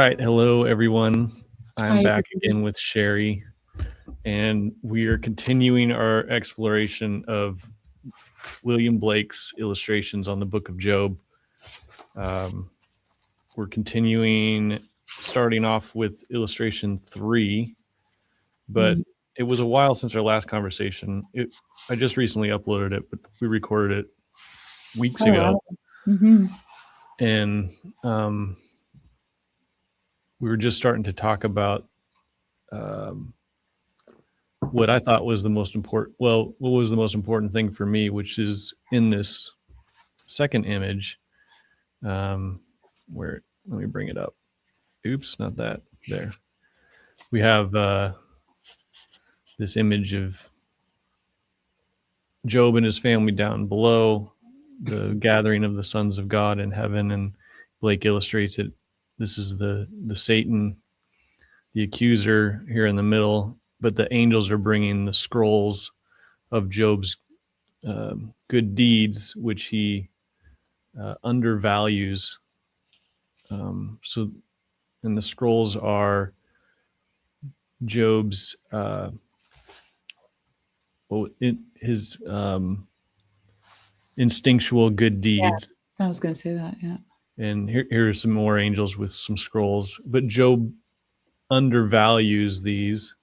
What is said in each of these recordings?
right. Hello, everyone. I'm Hi, back everybody. again with Shari, and we are continuing our exploration of William Blake's illustrations on the Book of Job. We're continuing, starting off with illustration 3, but it was a while since our last conversation. I just recently uploaded it, but we recorded it weeks ago. Mm-hmm. And we were just starting to talk about what I thought was the most important. Well, what was the most important thing for me, which is in this second image, where, let me bring it up. Oops, not that. There. We have this image of Job and his family down below, the gathering of the sons of God in heaven, and Blake illustrates it. This is the Satan, the accuser, here in the middle, but the angels are bringing the scrolls of Job's good deeds, which he undervalues. So, and the scrolls are Job's his instinctual good deeds. Yeah, I was going to say that. Yeah. And here are some more angels with some scrolls, but Job undervalues these,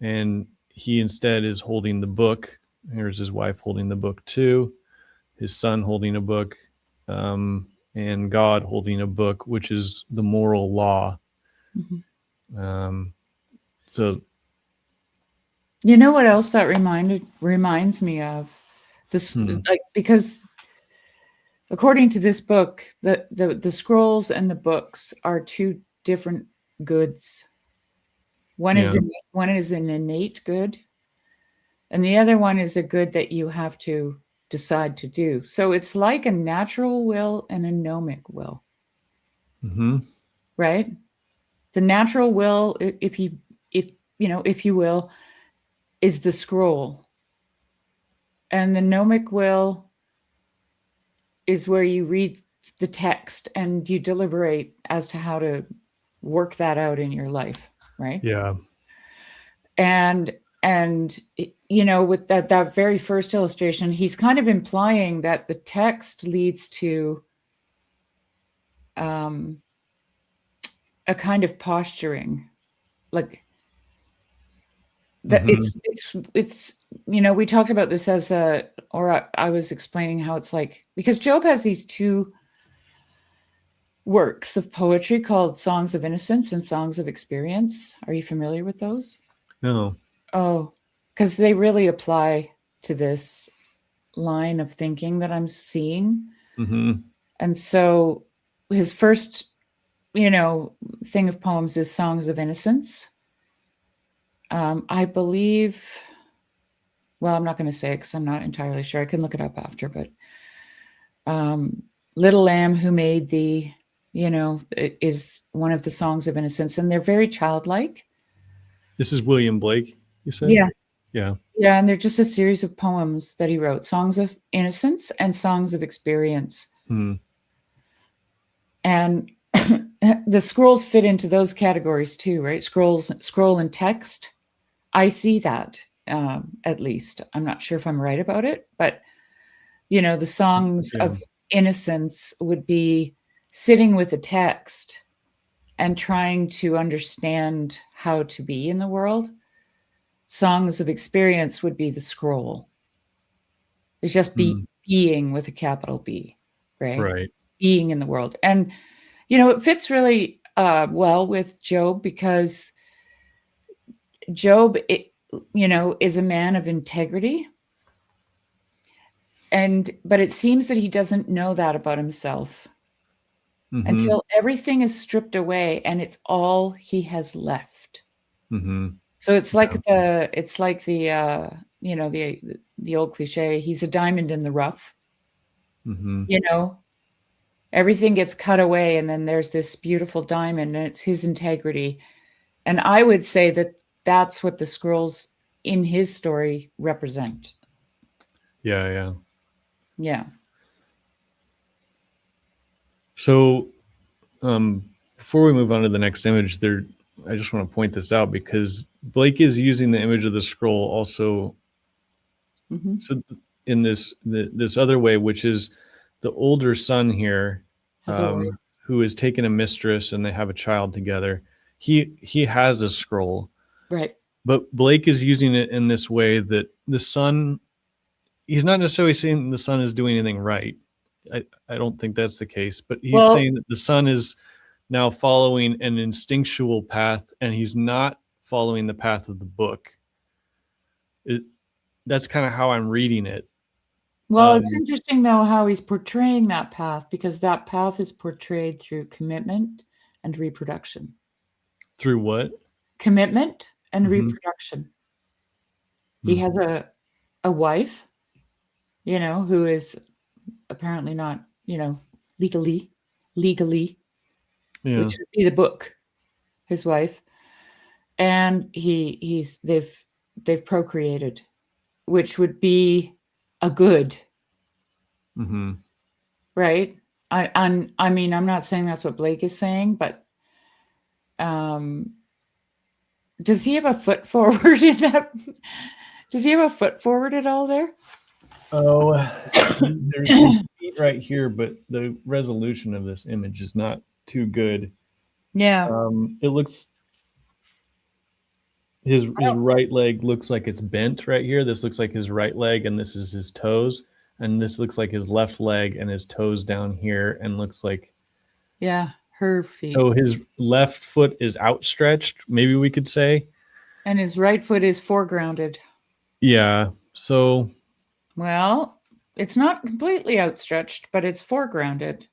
and he instead is holding the book. Here's his wife holding the book too, his son holding a book, and God holding a book, which is the moral law. Mm-hmm. So, you know what else that reminds me of this, like, because according to this book, the scrolls and the books are two different goods. One is an innate good, and the other one is a good that you have to decide to do. So it's like a natural will and a gnomic will. Right? The natural will, if you will, is the scroll, and the gnomic will is where you read the text and you deliberate as to how to work that out in your life, right? Yeah. And with that very first illustration, he's kind of implying that the text leads to a kind of posturing, like that. It's we talked about this as I was explaining how it's like, because Job has these two works of poetry called Songs of Innocence and Songs of Experience. Are you familiar with those? No. Oh, because they really apply to this line of thinking that I'm seeing. And so his first, thing of poems is Songs of Innocence. I believe, well, I'm not going to say it because I'm not entirely sure. I can look it up after, but Little Lamb Who Made Thee, it is one of the Songs of Innocence, and they're very childlike. This is William Blake, you said? Yeah. Yeah. Yeah, and they're just a series of poems that he wrote, Songs of Innocence and Songs of Experience. And the scrolls fit into those categories too, right? Scroll and text. I see that, at least. I'm not sure if I'm right about it, but, the Songs of Innocence would be sitting with a text and trying to understand how to be in the world. Songs of Experience would be the scroll. It's just being with a capital B, right? Right. Being in the world. And, it fits really well with Job, because Job, is a man of integrity. But it seems that he doesn't know that about himself until everything is stripped away and it's all he has left. So it's like the old cliche, he's a diamond in the rough. Everything gets cut away and then there's this beautiful diamond, and it's his integrity. And I would say that that's what the scrolls in his story represent. Yeah. Yeah. So before we move on to the next image, I just want to point this out because Blake is using the image of the scroll also. Mm-hmm. So in this other way, which is the older son here, who has taken a mistress and they have a child together. He has a scroll, right? But Blake is using it in this way that the son, he's not necessarily saying the son is doing anything right. I don't think that's the case, but he's saying that the son is now following an instinctual path and he's not following the path of the book. That's kind of how I'm reading it. Well, it's interesting, though, how he's portraying that path, because that path is portrayed through commitment and reproduction. Through what? Commitment and reproduction. He has a wife, who is apparently not, legally, which would be the book, his wife. And they've procreated, which would be a good. Right? I mean, I'm not saying that's what Blake is saying, but does he have a foot forward in that? Does he have a foot forward at all there? Oh, there's some feet right here, but the resolution of this image is not too good. Yeah. It looks, his right leg looks like it's bent right here. This looks like his right leg, and this is his toes. And this looks like his left leg and his toes down here, and looks like, yeah, her feet. So his left foot is outstretched, maybe we could say. And his right foot is foregrounded. Yeah. So, well, it's not completely outstretched, but it's foregrounded.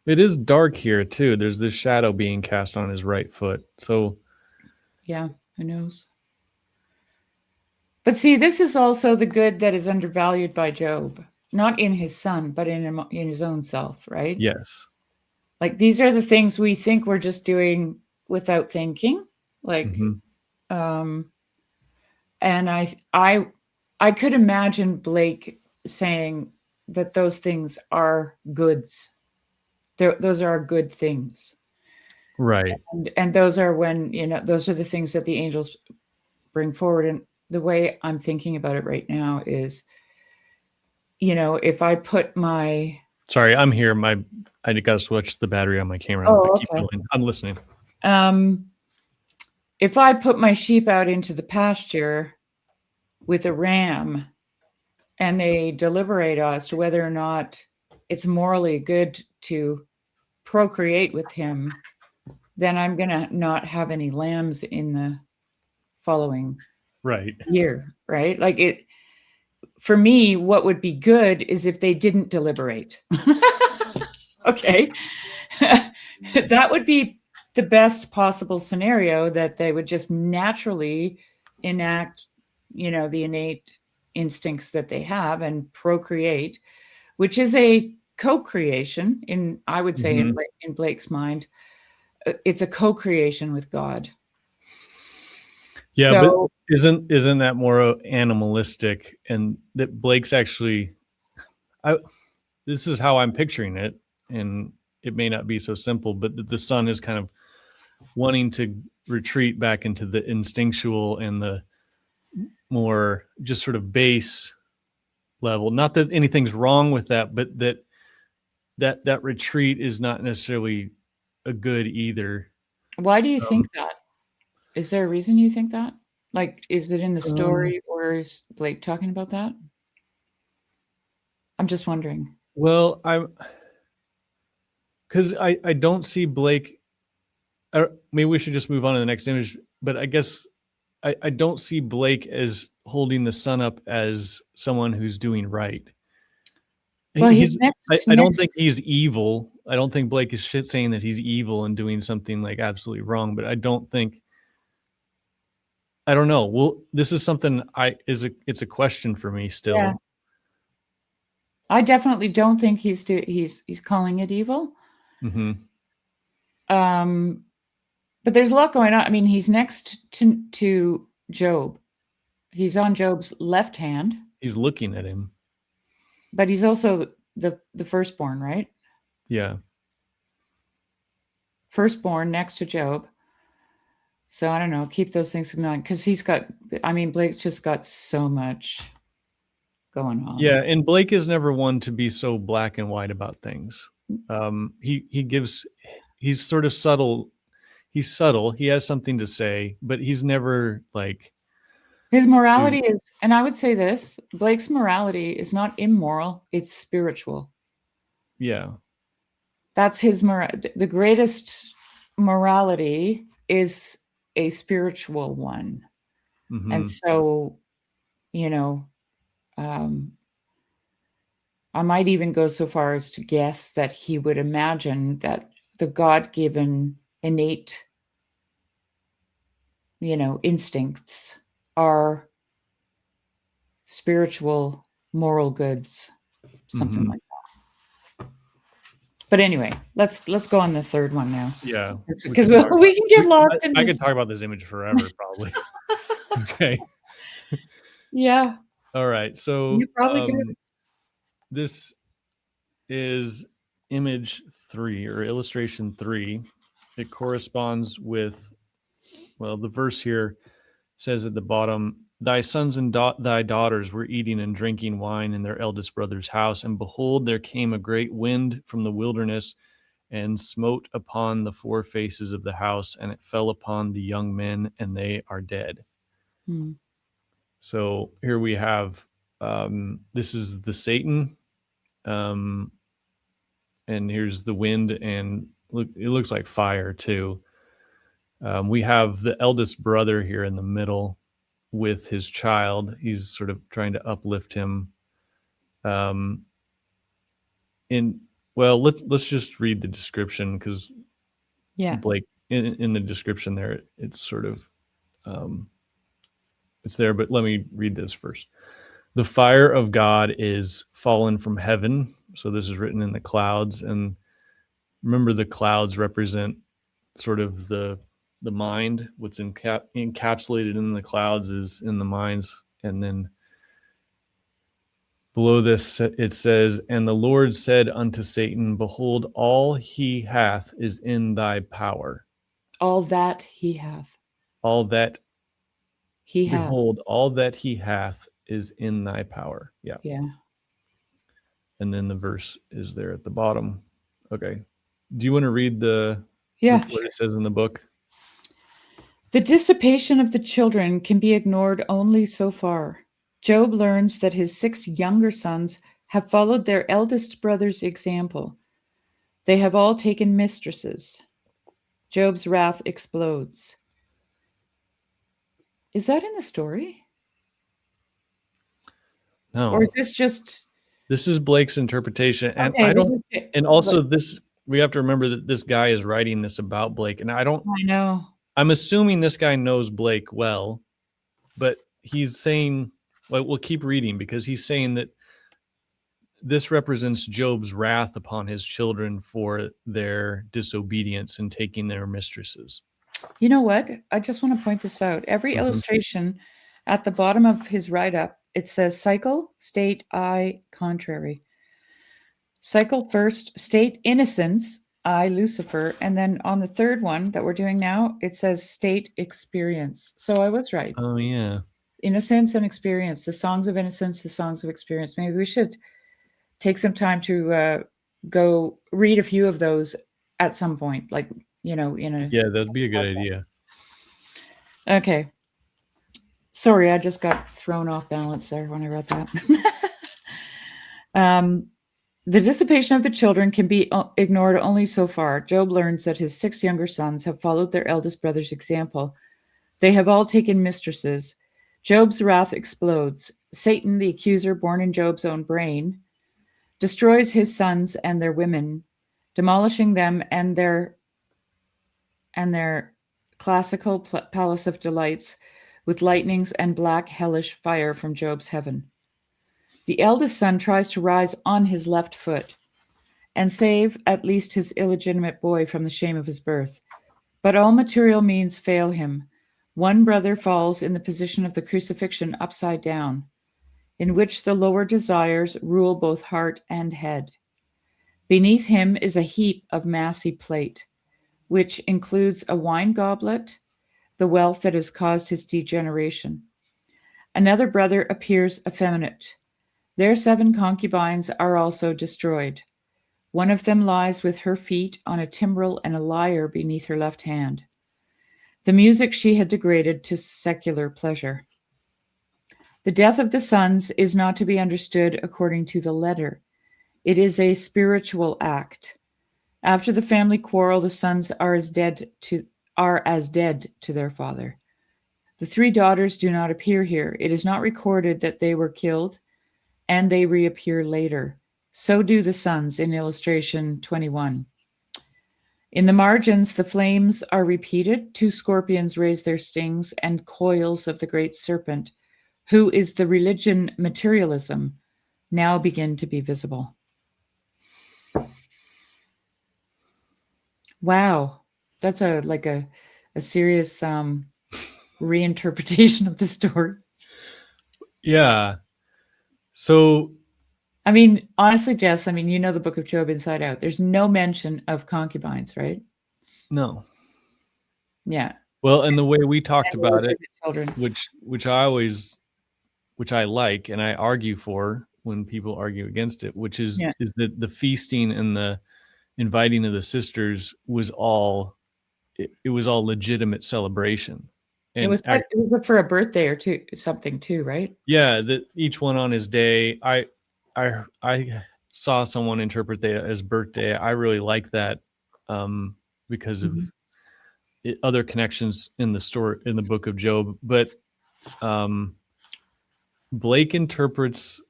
It is dark here too. There's this shadow being cast on his right foot. So, yeah, who knows? But see, this is also the good that is undervalued by Job, not in his son, but in his own self, right? Yes. Like, these are the things we think we're just doing without thinking. Like, and I could imagine Blake saying that those things are goods. Those are good things. Right. And those are when, those are the things that the angels bring forward. And the way I'm thinking about it right now is, if I put my... Sorry, I'm here. I got to switch the battery on my camera. Oh, keep going. I'm listening. If I put my sheep out into the pasture with a ram and they deliberate as to whether or not it's morally good to procreate with him, then I'm going to not have any lambs in the following year, right? Like, for me, what would be good is if they didn't deliberate. Okay. That would be the best possible scenario, that they would just naturally enact, the innate instincts that they have and procreate, which is a co-creation I would say in Blake's mind. It's a co-creation with God. Yeah, so, but isn't that more animalistic? And that Blake's actually, this is how I'm picturing it, and it may not be so simple, but the son is kind of wanting to retreat back into the instinctual and the more just sort of base level. Not that anything's wrong with that, but that retreat is not necessarily a good either. Why do you think that? Is there a reason you think that? Like, is it in the story, or is Blake talking about that? I'm just wondering. Well, because I don't see Blake. Maybe we should just move on to the next image. But I guess I don't see Blake as holding the son up as someone who's doing right. Well, I don't think he's evil. I don't think Blake is saying that he's evil and doing something like absolutely wrong. But I don't know. Well, this is something it's a question for me still. Yeah. I definitely don't think he's calling it evil. But there's a lot going on. I mean, he's next to Job. He's on Job's left hand. He's looking at him. But he's also the firstborn, right? Yeah. Firstborn next to Job. So I don't know, keep those things in mind because Blake's just got so much going on. Yeah, and Blake is never one to be so black and white about things. He's sort of subtle. He's subtle. He has something to say, but he's never like His morality is, and I would say this, Blake's morality is not immoral, it's spiritual. Yeah. That's his the greatest morality is a spiritual one. Mm-hmm. And so, you know, I might even go so far as to guess that he would imagine that the God-given innate, instincts are spiritual moral goods, something Mm-hmm. like that. But anyway, let's go on the third one now. Yeah, because we can get lost in I this. could talk about this image forever, probably. Okay. Yeah. All right. So You probably could. This is image 3 or illustration 3. It corresponds with, well, the verse here says at the bottom, thy sons and thy daughters were eating and drinking wine in their eldest brother's house, and behold, there came a great wind from the wilderness and smote upon the four faces of the house, and it fell upon the young men, and they are dead. So here we have, this is the Satan, and here's the wind, and look, it looks like fire too. We have the eldest brother here in the middle with his child. He's sort of trying to uplift him. Let's just read the description, because Blake in the description there, it's sort of it's there, but let me read this first. The fire of God is fallen from heaven. So this is written in the clouds, and remember, the clouds represent sort of the mind. What's encapsulated in the clouds is in the minds. And then below this it says, and the Lord said unto Satan, behold, all he hath is in thy power. All that he hath. All that he hath. Behold, all that he hath is in thy power. Yeah. And then the verse is there at the bottom. Okay. Do you want to read what it says in the book? The dissipation of the children can be ignored only so far. Job learns that his 6 younger sons have followed their eldest brother's example. They have all taken mistresses. Job's wrath explodes. Is that in the story? No. Or is this just... This is Blake's interpretation. And okay, we have to remember that this guy is writing this about Blake. And I know. I'm assuming this guy knows Blake well, but he's saying, well, we'll keep reading, because he's saying that this represents Job's wrath upon his children for their disobedience and taking their mistresses. You know what? I just want to point this out. Every illustration at the bottom of his write-up, it says cycle, state, I, contrary. Cycle first, state, innocence, I, Lucifer. And then on the third one that we're doing now, it says state, experience. So I was right. Oh, yeah. Innocence and experience, the songs of innocence, the songs of experience. Maybe we should take some time to go read a few of those at some point, like, in a... Yeah, that'd be a good idea. Okay. Sorry, I just got thrown off balance there when I read that. The dissipation of the children can be ignored only so far. Job learns that his 6 younger sons have followed their eldest brother's example. They have all taken mistresses. Job's wrath explodes. Satan, the accuser born in Job's own brain, destroys his sons and their women, demolishing them and their classical palace of delights with lightnings and black hellish fire from Job's heaven. The eldest son tries to rise on his left foot and save at least his illegitimate boy from the shame of his birth. But all material means fail him. One brother falls in the position of the crucifixion upside down. in which the lower desires rule both heart and head. Beneath him is a heap of massy plate, which includes a wine goblet, the wealth that has caused his degeneration. Another brother appears effeminate. Their 7 concubines are also destroyed. One of them lies with her feet on a timbrel and a lyre beneath her left hand. The music she had degraded to secular pleasure. The death of the sons is not to be understood according to the letter. It is a spiritual act. After the family quarrel, the sons are as dead to their father. The 3 daughters do not appear here. It is not recorded that they were killed, and they reappear later. So do the sons in illustration 21. In the margins, the flames are repeated. 2 scorpions raise their stings, and coils of the great serpent, who is the religion materialism, now begin to be visible. Wow, that's a serious reinterpretation of the story. Yeah. So, I mean, honestly, Jess, I mean, you know the Book of Job inside out. There's no mention of concubines, right? no. Yeah. Well, and the way we talked And about it, illegitimate children. which I like and I argue for when people argue against it, which is Yeah. is that the feasting and the inviting of the sisters was all it was all legitimate celebration. It And was for a birthday or two, something too, right? yeah, that each one on his day. I saw someone interpret that as birthday. I really like that because of Mhm. other connections in the story in the book of Job. But Blake interprets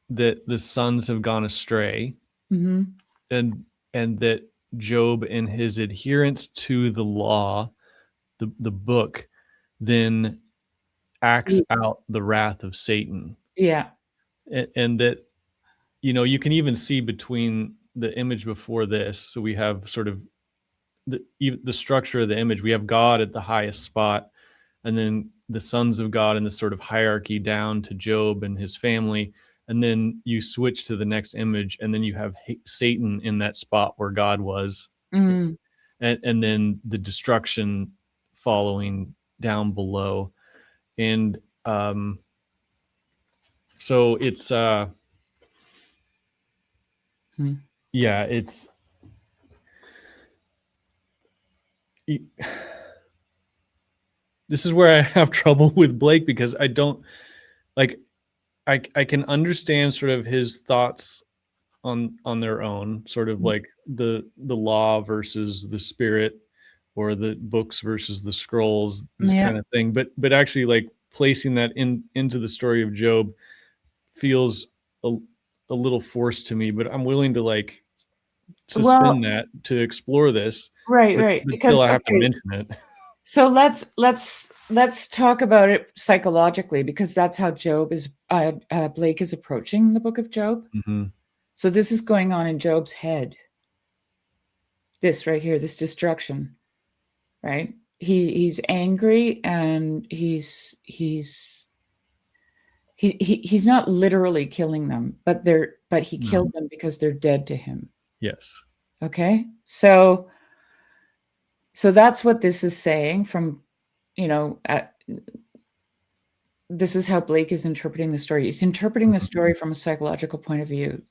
that the sons have gone astray, Mhm. and that Job, in his adherence to the law, the book, then acts out the wrath of Satan, Yeah. and that you can even see between the image before this. So we have sort of the structure of the image. We have God at the highest spot, and then the sons of God in this sort of hierarchy down to Job and his family. And then you switch to the next image, and then you have Satan in that spot where God was, Mm. and then the destruction following down below. And so it's yeah, it's this is where I have trouble with Blake, because I don't like I can understand sort of his thoughts on their own, sort of like the law versus the spirit, or the books versus the scrolls, this Yeah. kind of thing. But actually, like, placing that into the story of Job feels a little forced to me. But I'm willing to like Well, suspend that to explore this. right. But Because still, I have to okay, mention it. so let's talk about it psychologically, because that's how Blake is approaching the Book of Job. Mhm. So this is going on in Job's head. This right here, this destruction, right? He's angry, and he's not literally killing them, but he No. killed them because they're dead to him. Yes. Okay, so that's what this is saying. From this is how Blake is interpreting the story. He's interpreting the story from a psychological point of view.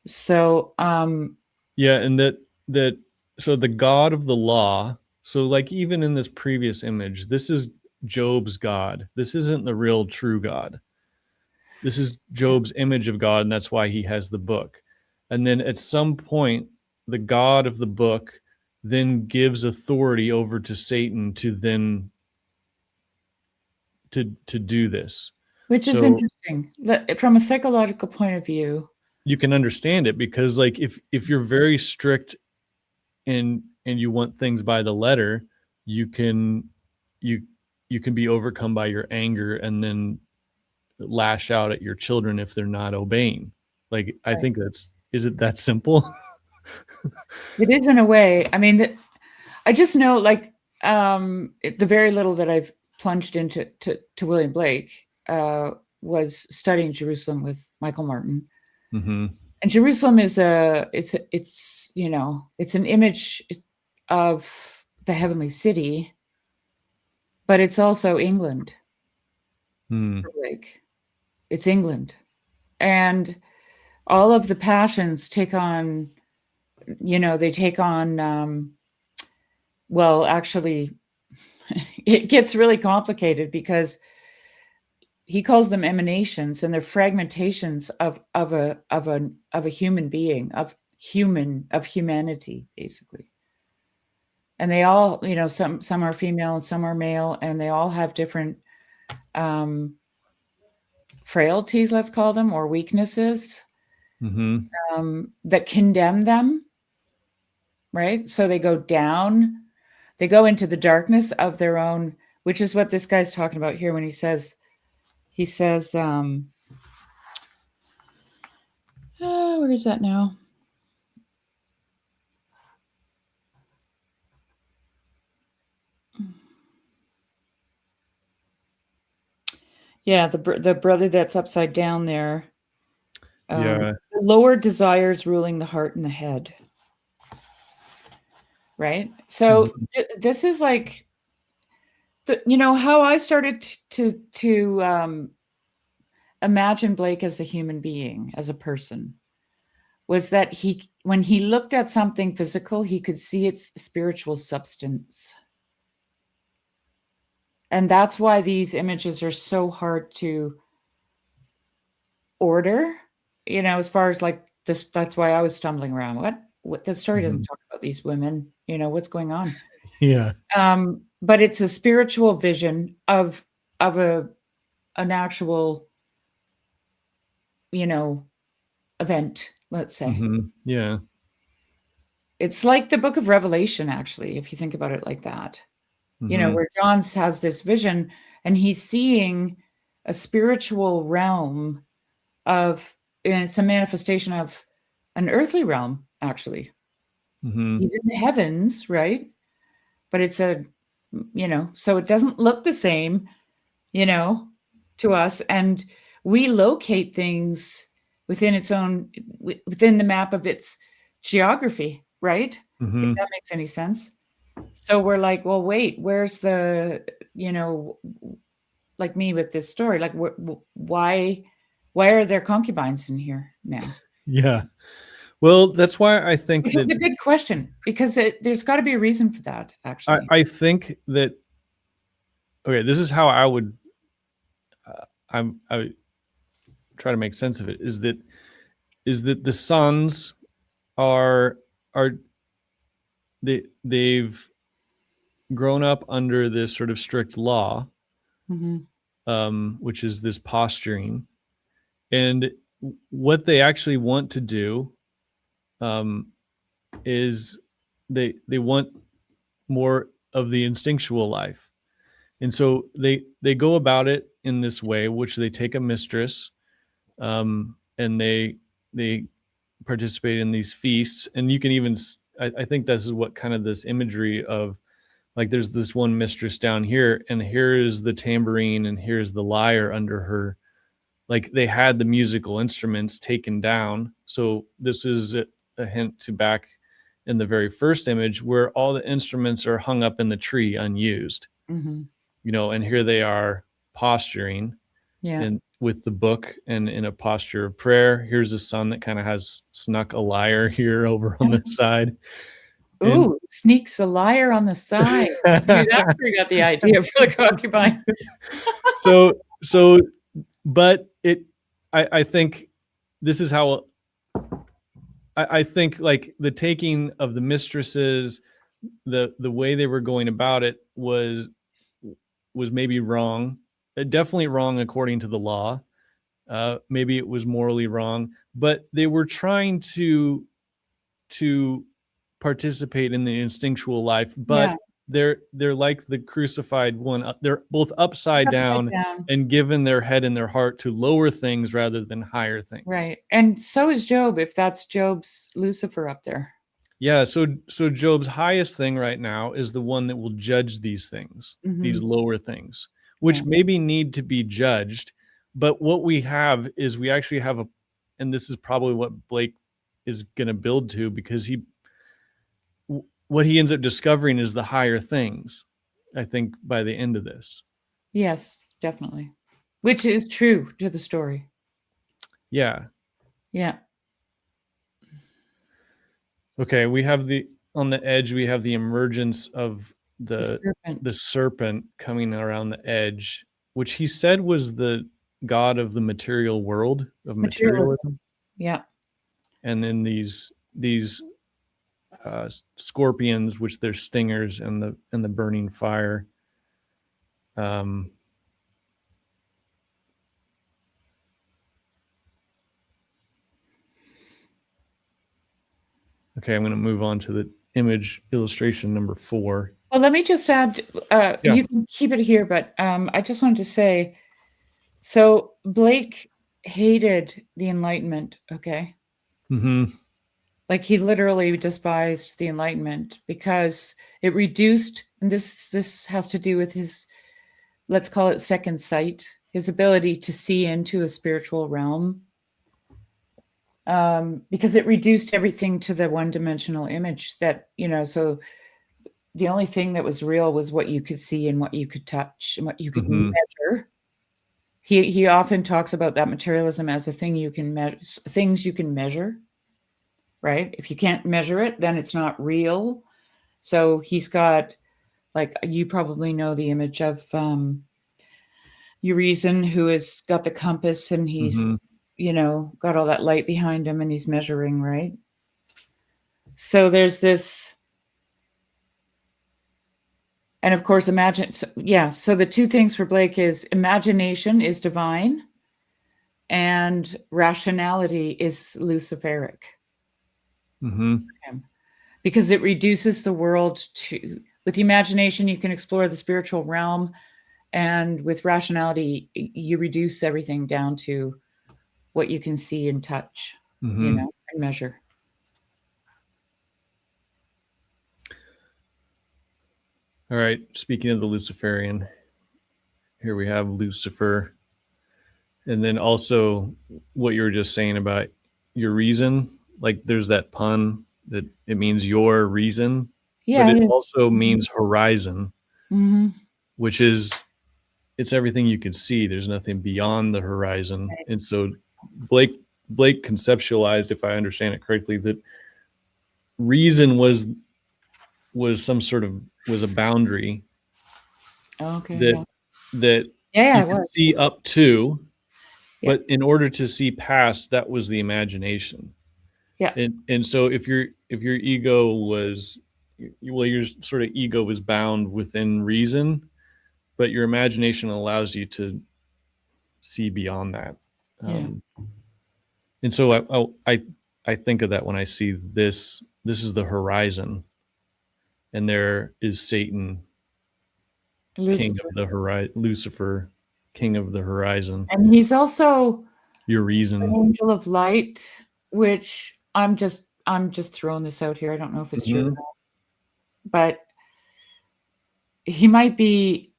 So Yeah, and that so the God of the law. So like, even in this previous image, this is Job's God. This isn't the real true God. This is Job's image of God, and that's why he has the book. And then at some point, the God of the book then gives authority over to Satan to then to do this. which is So interesting from a psychological point of view. you can understand it, because like, if you're very strict and you want things by the letter, you can be overcome by your anger and then lash out at your children if they're not obeying. Like, I think is it that simple? It is, in a way. I mean, I just know, like, the very little that I've plunged into to William Blake, was studying Jerusalem with Michael Martin. Mm-hmm. And Jerusalem is it's an image of the heavenly city, but it's also England. Like, it's England. And all of the passions take on, well, actually, it gets really complicated because he calls them emanations, and they're fragmentations of a human being, of humanity, basically. And they all, some are female and some are male, and they all have different frailties, let's call them, or weaknesses that condemn them, right? So they go down, they go into the darkness of their own, which is what this guy's talking about here when he says, where is that now? Yeah, the brother that's upside down there. Yeah. The lower desires ruling the heart and the head. Right? So this is like, how I started to imagine Blake as a human being, as a person, was that when he looked at something physical, he could see its spiritual substance. And that's why these images are so hard to order, as far as like this. That's why I was stumbling around. What the story doesn't talk about these women, what's going on. Yeah. But it's a spiritual vision of an actual, event, let's say. Yeah. It's like the book of Revelation, actually, if you think about it like that. Where John has this vision and he's seeing a spiritual realm and it's a manifestation of an earthly realm, actually. He's in the heavens, right? But it's so it doesn't look the same, to us. And we locate things within the map of its geography, right? If that makes any sense. So we're like, well, wait, where's the, like me with this story, like why are there concubines in here now? Yeah. Well, that's why I think Which is a good question, because there's got to be a reason for that, actually. I think that, okay, this is how I would, I try to make sense of it, is that the sons they've grown up under this sort of strict law, which is this posturing, and what they actually want to do is they want more of the instinctual life, and so they go about it in this way, which they take a mistress, and they participate in these feasts. And you can even, I think this is what kind of this imagery of, like, there's this one mistress down here, and here is the tambourine, and here's the lyre under her. Like, they had the musical instruments taken down. So this is a hint to back in the very first image where all the instruments are hung up in the tree unused, and here they are posturing, and with the book and in a posture of prayer. Here's a son that kind of has snuck a lyre here over on the side. Ooh, sneaks a lyre on the side. Dude, that's where you got the idea for the concubine. But I think this is how I think, like, the taking of the mistresses, the way they were going about it was maybe wrong. Definitely wrong according to the law. Maybe it was morally wrong, but they were trying to participate in the instinctual life. But they're like the crucified one. They're both upside down and given their head and their heart to lower things rather than higher things. Right. And so is Job, if that's Job's Lucifer up there. Yeah. So Job's highest thing right now is the one that will judge these things, these lower things, which maybe need to be judged, but what we have is we actually have a, and this is probably what Blake is going to build to, because what he ends up discovering is the higher things, I think, by the end of this. Yes, definitely. Which is true to the story. Yeah. Yeah. Okay, we have on the edge, we have the emergence of The serpent. the serpent coming around the edge, which he said was the god of the material world, of materialism. Yeah. And then these scorpions, which they're stingers, and the burning fire. Okay, I'm going to move on to the image illustration number 4. Well, let me just add, you can keep it here, but I just wanted to say, so Blake hated the Enlightenment, okay? Mm-hmm. Like he literally despised the Enlightenment because it reduced, and this has to do with his, let's call it second sight, his ability to see into a spiritual realm. Because it reduced everything to the one-dimensional image that, so the only thing that was real was what you could see and what you could touch and what you could measure. He often talks about that materialism as a thing you can measure, things you can measure, right? If you can't measure it, then it's not real. So he's got, like, you probably know the image of Urizen, who has got the compass and he's, got all that light behind him and he's measuring, right? So there's this. And of course, so the two things for Blake is imagination is divine and rationality is Luciferic. Because it reduces the world to, with the imagination, you can explore the spiritual realm. And with rationality, you reduce everything down to what you can see and touch, and measure. All right. Speaking of the Luciferian, here we have Lucifer. And then also what you were just saying about your reason, like there's that pun that it means your reason, but it also means horizon, which is, it's everything you can see. There's nothing beyond the horizon. Right. And so Blake conceptualized, if I understand it correctly, that reason was a boundary that you could see up to, but in order to see past, that was the imagination. Yeah. And so if your ego was, your sort of ego was bound within reason, but your imagination allows you to see beyond that. And so I think of that when I see this is the horizon, and there is Satan, Lucifer. King of the horizon, Lucifer, king of the horizon. And he's also your reason, an angel of light, which I'm just throwing this out here. I don't know if it's true or not, but he might be,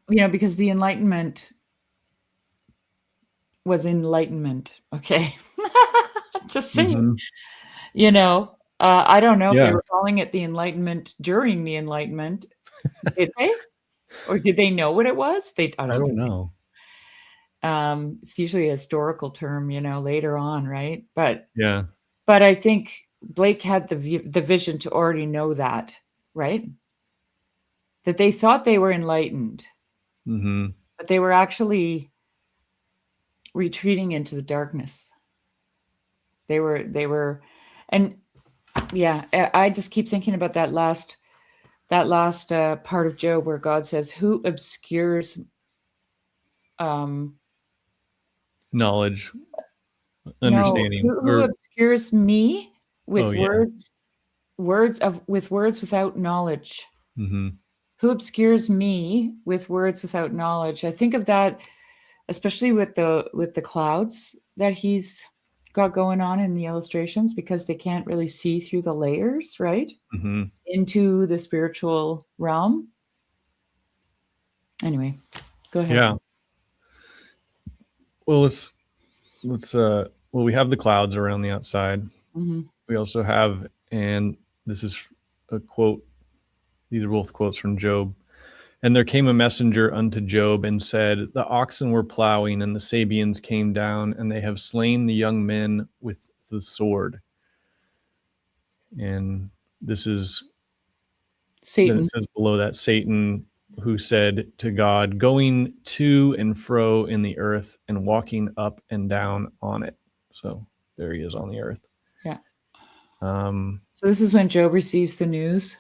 because the Enlightenment was enlightenment. Okay. Just saying, I don't know if they were calling it the Enlightenment during the Enlightenment. Did they? Or did they know what it was? I don't know. It's usually a historical term, later on, right? But yeah. But I think Blake had the vision to already know that, right? That they thought they were enlightened, but they were actually retreating into the darkness. They were, and yeah, I just keep thinking about that last part of Job where God says, "Who obscures knowledge, understanding? Who obscures me with words without knowledge? Who obscures me with words without knowledge?" I think of that, especially with the clouds that he's got going on in the illustrations, because they can't really see through the layers, right? Into the spiritual realm. Anyway, go ahead. Yeah. Well, we have the clouds around the outside. Mm-hmm. We also have, and this is a quote, these are both quotes from Job. And there came a messenger unto Job and said, the oxen were plowing, and the Sabians came down, and they have slain the young men with the sword. And this is, then Satan. it says below that, Satan, who said to God, going to and fro in the earth and walking up and down on it. So there he is on the earth. Yeah. So this is when Job receives the news.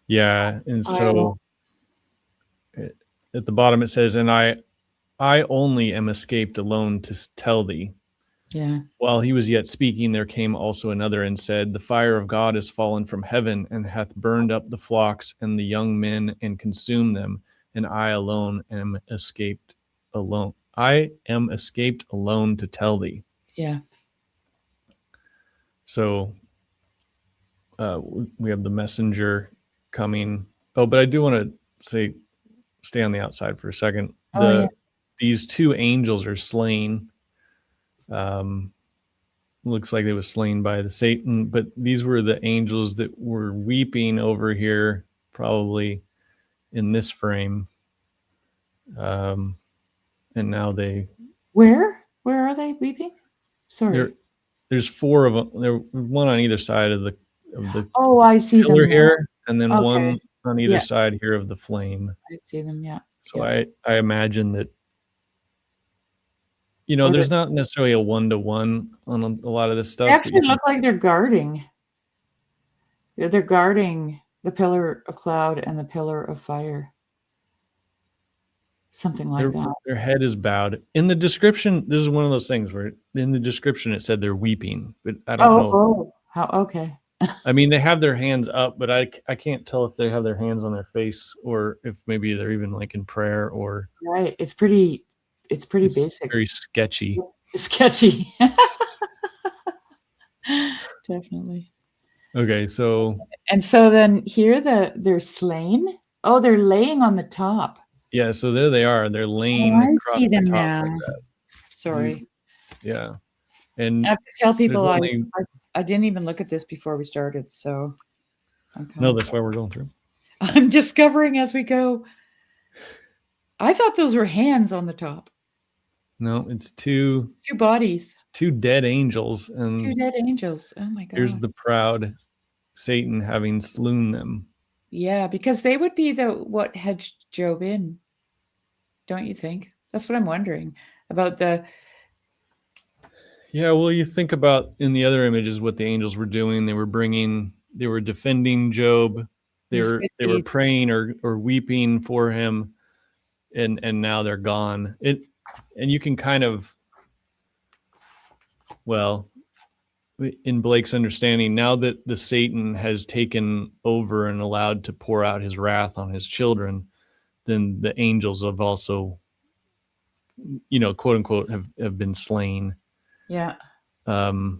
Yeah. And so at the bottom it says, and I only am escaped alone to tell thee. Yeah. While he was yet speaking, there came also another and said, the fire of God is fallen from heaven and hath burned up the flocks and the young men and consumed them. And I alone am escaped alone. I am escaped alone to tell thee. Yeah. So we have the messenger coming. Oh, but I do want to say, stay on the outside for a second. These two angels are slain. Looks like they was slain by the Satan, but these were the angels that were weeping over here, probably in this frame. And now where are they weeping? Sorry. There's four of them. There one on either side of the oh, I see pillar them here, and then one on either side here of the flame. I see them. Yeah. So I imagine that, there's not necessarily a 1-to-1 on a lot of this stuff. They actually look like they're guarding. They're guarding the pillar of cloud and the pillar of fire. Something like that. Their head is bowed. In the description, this is one of those things where in the description it said they're weeping, but I don't know. Oh, how okay. I mean, they have their hands up, but I can't tell if they have their hands on their face or if maybe they're even like in prayer or. Right. It's pretty basic. Very sketchy. Sketchy. Definitely. Okay, so. And so then here they're slain. Oh, they're laying on the top. Yeah, so there they are. They're laying across the top now. Like that. Sorry. Yeah. And I have to tell people I didn't even look at this before we started, so no, that's why we're going through. I'm discovering as we go. I thought those were hands on the top. No, it's two bodies. Two dead angels. And two dead angels. Oh my God. Here's the proud Satan having slewn them. Yeah, because they would be what hedged Job in. Don't you think? That's what I'm wondering about the. Yeah, well, you think about in the other images what the angels were doing. They were defending Job. They were praying or weeping for him, and now they're gone. And you can kind of, well, in Blake's understanding, now that the Satan has taken over and allowed to pour out his wrath on his children, then the angels have also, quote unquote, have been slain. Yeah. Here,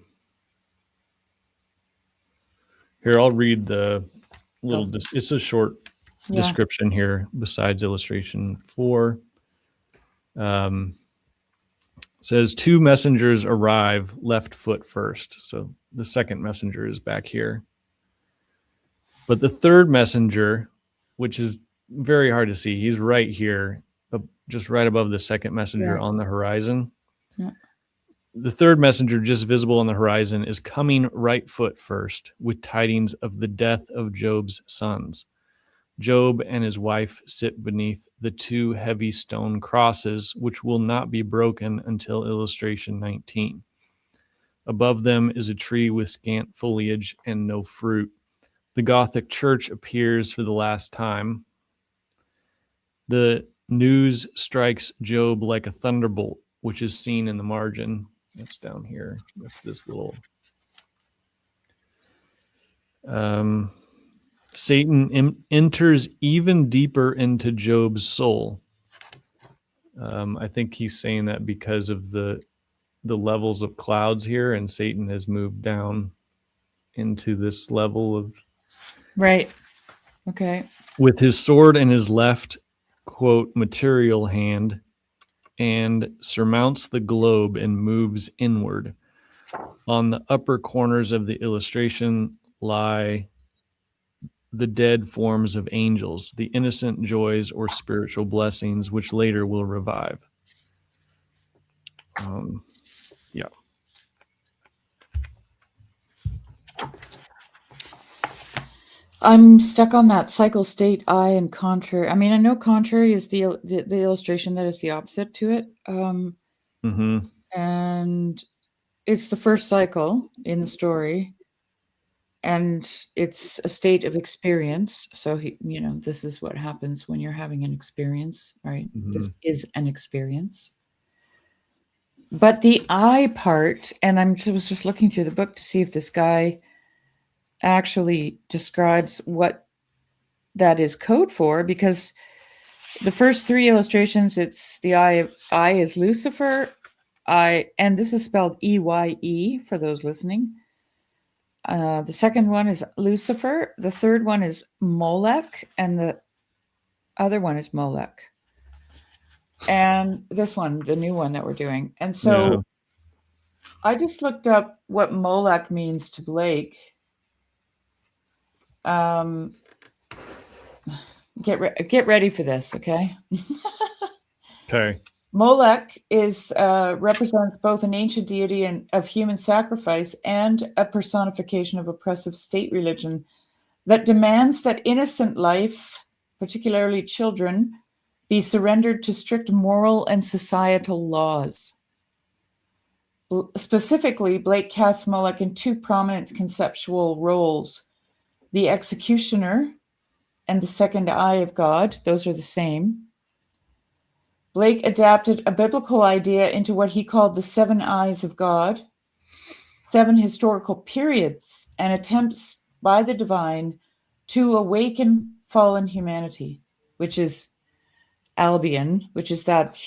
I'll read the little, it's a short description here besides illustration 4. Says 2 messengers arrive, left foot first. So the second messenger is back here. But the third messenger, which is very hard to see, he's right here, just right above the second messenger on the horizon. Yeah. The third messenger, just visible on the horizon, is coming right foot first with tidings of the death of Job's sons. Job and his wife sit beneath the 2 heavy stone crosses, which will not be broken until illustration 19. Above them is a tree with scant foliage and no fruit. The Gothic church appears for the last time. The news strikes Job like a thunderbolt, which is seen in the margin. That's down here. That's this little. Satan enters even deeper into Job's soul. I think he's saying that because of the levels of clouds here, and Satan has moved down into this level of. Right. Okay. With his sword in his left, quote, material hand, and surmounts the globe and moves inward. On the upper corners of the illustration lie the dead forms of angels, the innocent joys or spiritual blessings, which later will revive. Yeah. I'm stuck on that cycle, state, I, and contrary. I mean, I know contrary is the illustration that is the opposite to it. And it's the first cycle in the story. And it's a state of experience. So, this is what happens when you're having an experience, right? This is an experience. But the I part, and I was just looking through the book to see if this guy actually describes what that is code for, because the first three illustrations, it's the I is Lucifer, and this is spelled EYE for those listening. The second one is Lucifer. The third one is Molech, and the other one is Molech. And this one, the new one that we're doing. And so I just looked up what Molech means to Blake. Get ready for this, okay? Okay. Molech represents both an ancient deity of human sacrifice and a personification of oppressive state religion that demands that innocent life, particularly children, be surrendered to strict moral and societal laws. Specifically, Blake casts Molech in two prominent conceptual roles: the executioner and the second eye of God. Those are the same. Blake adapted a biblical idea into what he called the 7 eyes of God, 7 historical periods and attempts by the divine to awaken fallen humanity, which is Albion, which is that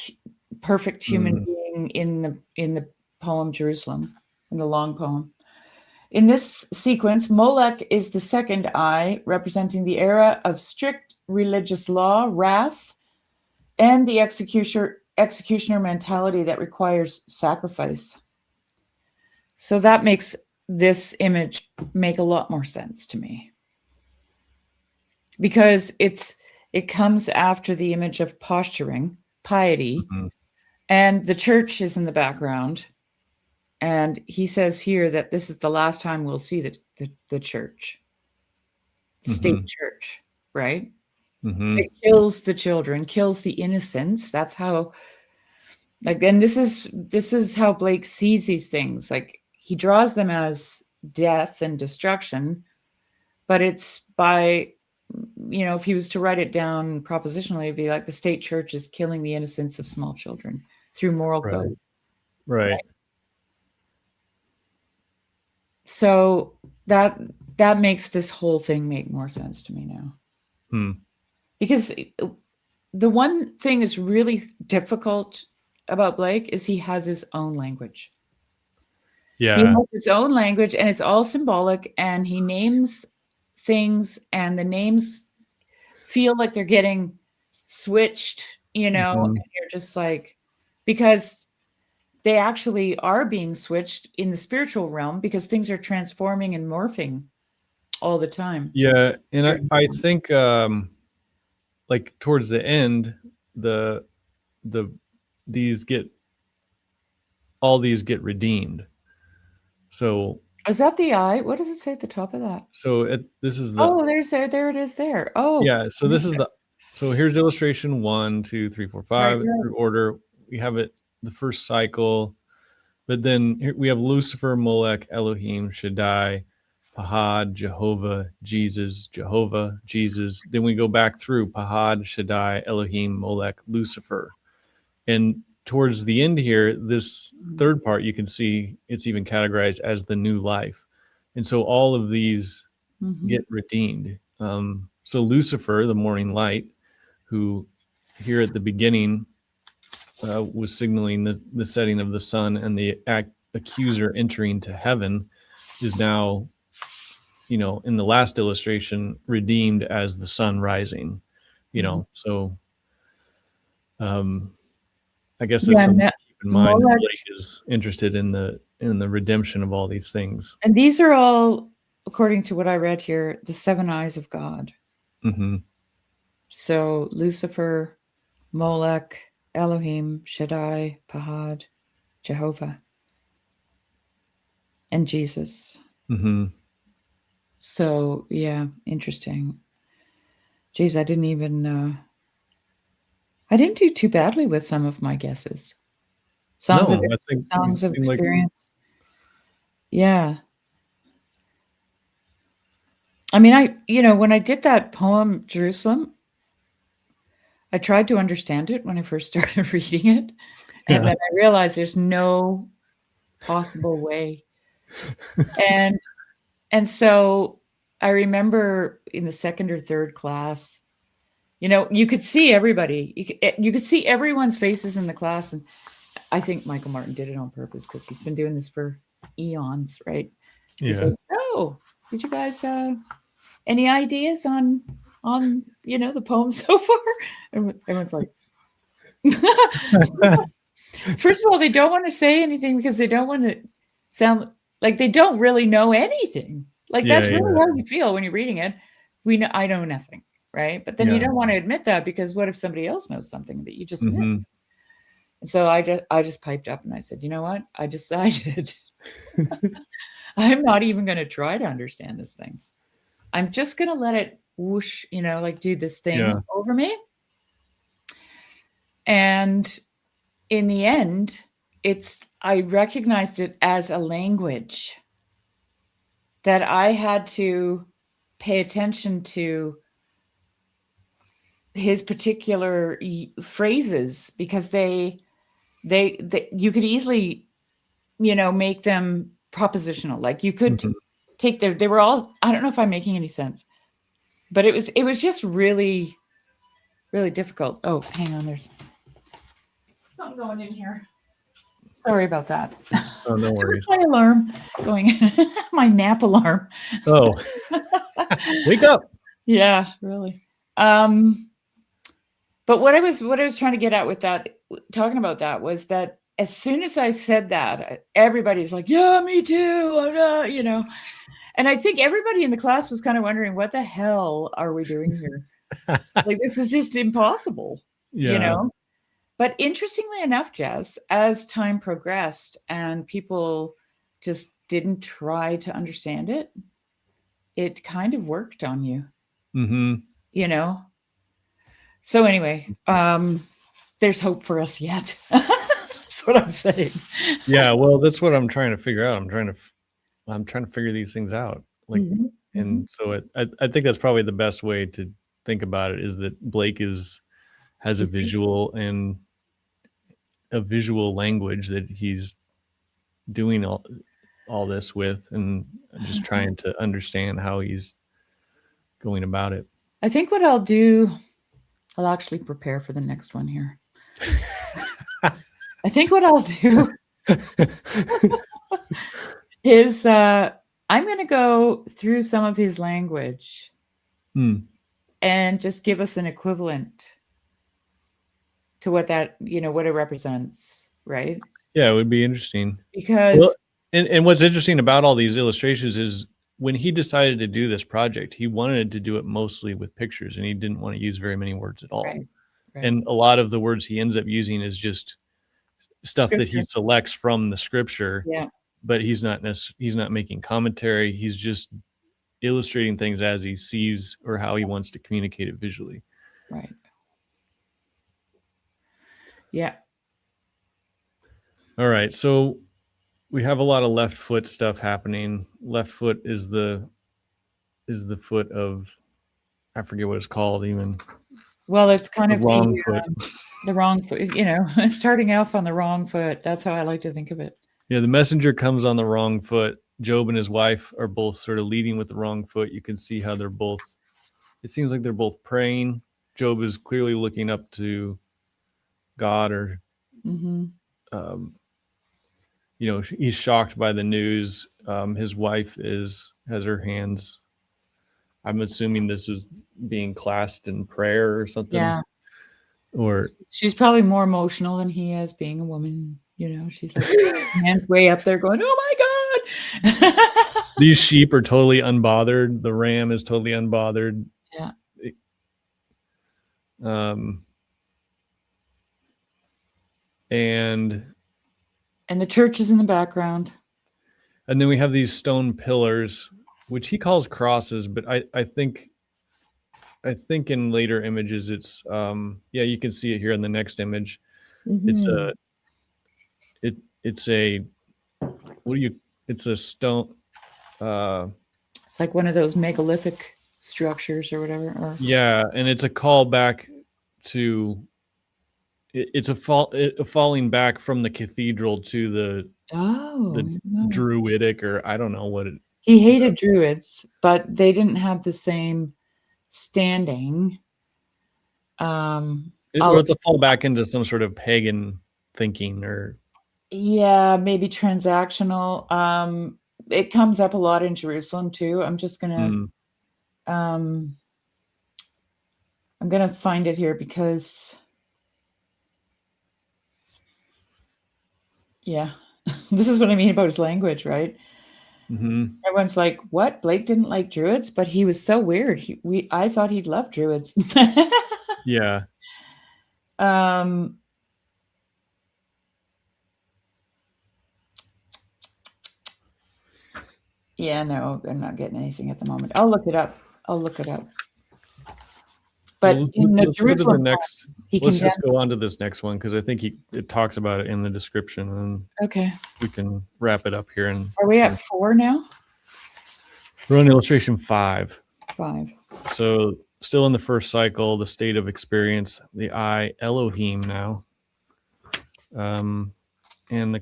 perfect human being in the poem Jerusalem, in the long poem. In this sequence, Molech is the second eye, representing the era of strict religious law, wrath, and the executioner mentality that requires sacrifice. So that makes this image make a lot more sense to me, because it comes after the image of posturing, piety, and the church is in the background. And he says here that this is the last time we'll see the church, the state church, right? It kills the children, kills the innocents. That's how, and this is how Blake sees these things. Like, he draws them as death and destruction, but it's by, if he was to write it down propositionally, it'd be like the state church is killing the innocence of small children through moral code. Right. So that makes this whole thing make more sense to me now. Because the one thing that's really difficult about Blake is he has his own language. Yeah. He has his own language, and it's all symbolic, and he names things, and the names feel like they're getting switched, and you're just like, because they actually are being switched in the spiritual realm, because things are transforming and morphing all the time. Yeah. And I think like towards the end, these get redeemed. So is that the eye? What does it say at the top of that? So this is the. Oh, there it is there. Oh, yeah. So this is so here's illustration 1, 2, 3, 4, 5 through order. We have it the first cycle, but then here we have Lucifer, Molech, Elohim, Shaddai, Pahad, Jehovah, Jesus, Jehovah, Jesus. Then we go back through Pahad, Shaddai, Elohim, Molech, Lucifer. And towards the end here, this third part, you can see it's even categorized as the new life. And so all of these get redeemed. So Lucifer, the morning light, who here at the beginning was signaling the setting of the sun and the accuser entering to heaven, is now, in the last illustration, redeemed as the sun rising, so I guess that's Yeah, something to keep in mind, that Molech, Blake is interested in the redemption of all these things. and these are all, according to what I read here, the seven eyes of God. Mm-hmm. So Lucifer, Molech, Elohim, Shaddai, Pahad, Jehovah, and Jesus. Mm-hmm. So yeah, interesting. Geez, I didn't do too badly with some of my guesses. Songs of No, I think you songs of seem like experience. Yeah. I mean, when I did that poem Jerusalem, I tried to understand it when I first started reading it, and yeah. then I realized there's no possible way. And so I remember in the second or third class, you could see everybody. You could see everyone's faces in the class, and I think Michael Martin did it on purpose because he's been doing this for eons, right? He Yeah. said, "Oh, did you guys any ideas on the poem so far?" And everyone's like, first of all, they don't want to say anything because they don't want to sound like they don't really know anything. Like Yeah, that's really yeah. how you feel when you're reading it. I know nothing, right? But then you Yeah. don't want to admit that because what if somebody else knows something that you just missed? Mm-hmm. And so I just piped up and I said, you know what? I decided I'm not even going to try to understand this thing. I'm just going to let it whoosh, like do this thing Yeah. over me. And in the end, I recognized it as a language that I had to pay attention to his particular phrases because they you could easily make them propositional. Like you could Mm-hmm. take they were all, I don't know if I'm making any sense, but it was just really, really difficult. Oh, hang on, there's something going in here. Sorry about that. Oh, no It was worries. my alarm going, my nap alarm. Oh, wake up. Yeah, really. Um, but what I was trying to get at with that, talking about that, was that as soon as I said that, everybody's like, "Yeah, me too." And I think everybody in the class was kind of wondering, "What the hell are we doing here? Like, this is just impossible." You Yeah. know. But interestingly enough, Jess, as time progressed and people just didn't try to understand it, it kind of worked on you, Mm-hmm. you know? So anyway, there's hope for us yet. That's what I'm saying. Yeah. Well, that's what I'm trying to figure out. I'm trying to figure these things out. Like, Mhm, mhm. and so I think that's probably the best way to think about it, is that Blake has a He's visual language that he's doing all this with, and just trying to understand how he's going about it. I think what I'll do, I'll actually prepare for the next one here. I think what I'll do is I'm going to go through some of his language Hmm. and just give us an equivalent to what what it represents, right? Yeah, it would be interesting. Well, Because and what's interesting about all these illustrations is when he decided to do this project, he wanted to do it mostly with pictures, and he didn't want to use very many words at all. right, right. And a lot of the words he ends up using is just stuff that he Scripture. selects from the scripture, Yeah, but he's not making commentary. He's just illustrating things as he sees or how he wants to communicate it visually. right. Yeah. All right, so we have a lot of left foot stuff happening. Left foot is the foot of, I forget what it's called even. Well, it's kind The of wrong foot. the wrong foot, starting off on the wrong foot. That's how I like to think of it. Yeah, the messenger comes on the wrong foot. Job and his wife are both sort of leading with the wrong foot. You can see how it seems like they're both praying. Job is clearly looking up to God, or Hmm. um, he's shocked by the news. His wife has her hands, I'm assuming this is being clasped in prayer or something. Yeah. Or She's probably more emotional than he is, being a woman. She's like hands way up there, going, "Oh my god!" these sheep are totally unbothered. The ram is totally unbothered. Yeah. And the church is in the background. And then we have these stone pillars, which he calls crosses, but I think in later images it's you can see it here in the next image. Mm-hmm. It's a stone. It's like one of those megalithic structures or whatever. And it's a call back to. It's a falling back from the cathedral to the druidic, or I don't know what it. He hated druids, but they didn't have the same standing. It's a fall back into some sort of pagan thinking, or maybe transactional. It comes up a lot in Jerusalem too. I'm just gonna I'm gonna find it here because this is what I mean about his language, right? Mm-hmm. Everyone's like, "What? Blake didn't like druids, but he was so weird. I thought he'd love druids." Yeah. Yeah, no, I'm not getting anything at the moment. I'll look it up. But in the Jerusalem, let's just go on to this next one, because I think it talks about it in the description, and okay, we can wrap it up here. And are we at 4 now? We're on illustration 5. 5. So still in the first cycle, the state of experience, the I Elohim now, and the